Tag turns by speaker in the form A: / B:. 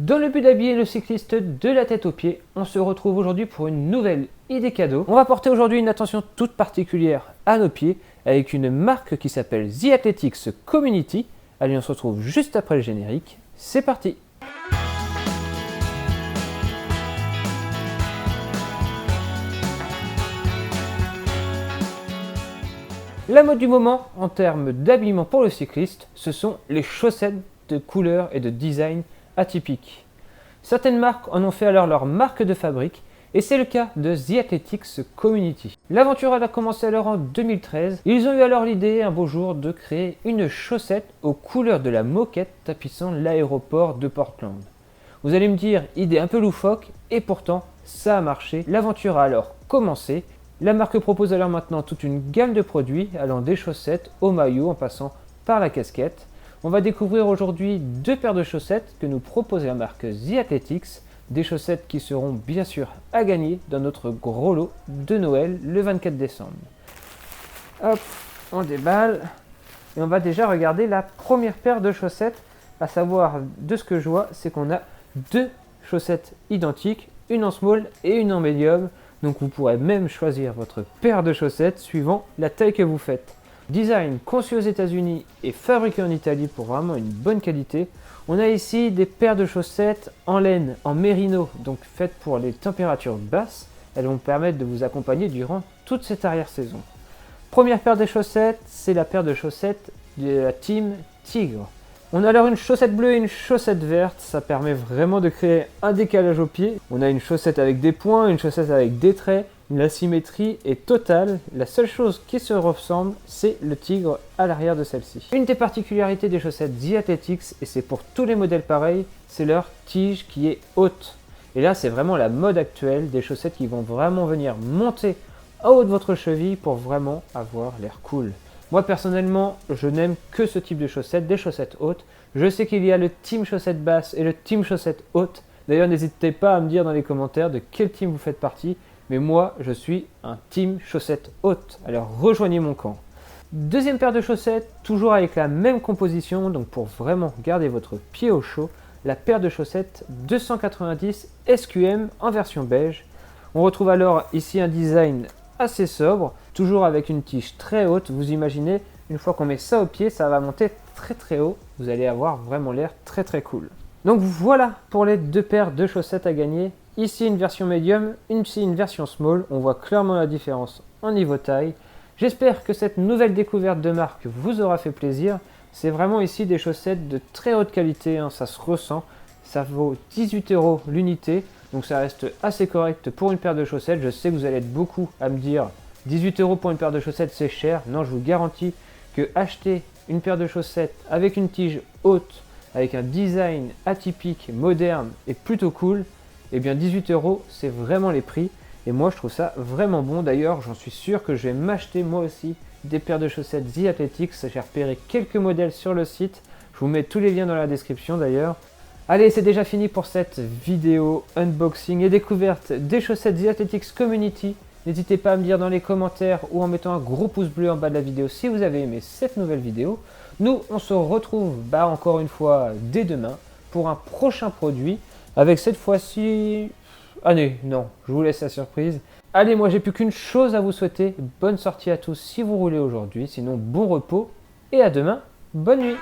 A: Dans le but d'habiller le cycliste de la tête aux pieds, on se retrouve aujourd'hui pour une nouvelle idée cadeau. On va porter aujourd'hui une attention toute particulière à nos pieds avec une marque qui s'appelle The Athletics Community. Allez, on se retrouve juste après le générique. C'est parti! La mode du moment en termes d'habillement pour le cycliste, ce sont les chaussettes de couleur et de design atypiques. Certaines marques en ont fait alors leur marque de fabrique et c'est le cas de The Athletics Community. L'aventure a commencé alors en 2013. Ils ont eu alors l'idée un beau jour de créer une chaussette aux couleurs de la moquette tapissant l'aéroport de Portland. Vous allez me dire, idée un peu loufoque et pourtant ça a marché. L'aventure a alors commencé. La marque propose alors maintenant toute une gamme de produits allant des chaussettes au maillot en passant par la casquette. On va découvrir aujourd'hui deux paires de chaussettes que nous propose la marque The Athletics, des chaussettes qui seront bien sûr à gagner dans notre gros lot de Noël le 24 décembre. Hop, on déballe et on va déjà regarder la première paire de chaussettes, à savoir de ce que je vois, c'est qu'on a deux chaussettes identiques, une en small et une en medium. Donc vous pourrez même choisir votre paire de chaussettes suivant la taille que vous faites. Design conçu aux États-Unis et fabriqué en Italie pour vraiment une bonne qualité. On a ici des paires de chaussettes en laine, en mérino, donc faites pour les températures basses. Elles vont permettre de vous accompagner durant toute cette arrière-saison. Première paire de chaussettes, c'est la paire de chaussettes de la team Tigre. On a alors une chaussette bleue et une chaussette verte, ça permet vraiment de créer un décalage au pied. On a une chaussette avec des points, une chaussette avec des traits, la symétrie est totale. La seule chose qui se ressemble, c'est le tigre à l'arrière de celle-ci. Une des particularités des chaussettes The Athletics, et c'est pour tous les modèles pareils, c'est leur tige qui est haute. Et là, c'est vraiment la mode actuelle des chaussettes qui vont vraiment venir monter en haut de votre cheville pour vraiment avoir l'air cool. Moi personnellement, je n'aime que ce type de chaussettes, des chaussettes hautes. Je sais qu'il y a le team chaussettes basses et le team chaussettes hautes. D'ailleurs, n'hésitez pas à me dire dans les commentaires de quel team vous faites partie. Mais moi, je suis un team chaussettes hautes. Alors rejoignez mon camp. Deuxième paire de chaussettes, toujours avec la même composition. Donc pour vraiment garder votre pied au chaud, la paire de chaussettes 290 SQM en version beige. On retrouve alors ici un design assez sobre, toujours avec une tige très haute. Vous imaginez, une fois qu'on met ça au pied, ça va monter très haut. Vous allez avoir vraiment l'air très cool. Donc voilà pour les deux paires de chaussettes à gagner. Ici une version medium, ici une version small. On voit clairement la différence en niveau taille. J'espère que cette nouvelle découverte de marque vous aura fait plaisir. C'est vraiment ici des chaussettes de très haute qualité, hein, ça se ressent. Ça vaut 18 € l'unité. Donc ça reste assez correct pour une paire de chaussettes. Je sais que vous allez être beaucoup à me dire 18 € pour une paire de chaussettes c'est cher. Non, je vous garantis que acheter une paire de chaussettes avec une tige haute, avec un design atypique, moderne et plutôt cool, eh bien 18 € c'est vraiment les prix. Et moi je trouve ça vraiment bon. D'ailleurs j'en suis sûr que je vais m'acheter moi aussi des paires de chaussettes The Athletics. J'ai repéré quelques modèles sur le site. Je vous mets tous les liens dans la description d'ailleurs. Allez, c'est déjà fini pour cette vidéo unboxing et découverte des chaussettes The Athletics Community. N'hésitez pas à me dire dans les commentaires ou en mettant un gros pouce bleu en bas de la vidéo si vous avez aimé cette nouvelle vidéo. Nous, on se retrouve encore une fois dès demain pour un prochain produit avec cette fois-ci... Allez, non, je vous laisse la surprise. Allez, moi j'ai plus qu'une chose à vous souhaiter. Bonne sortie à tous si vous roulez aujourd'hui. Sinon, bon repos et à demain. Bonne nuit.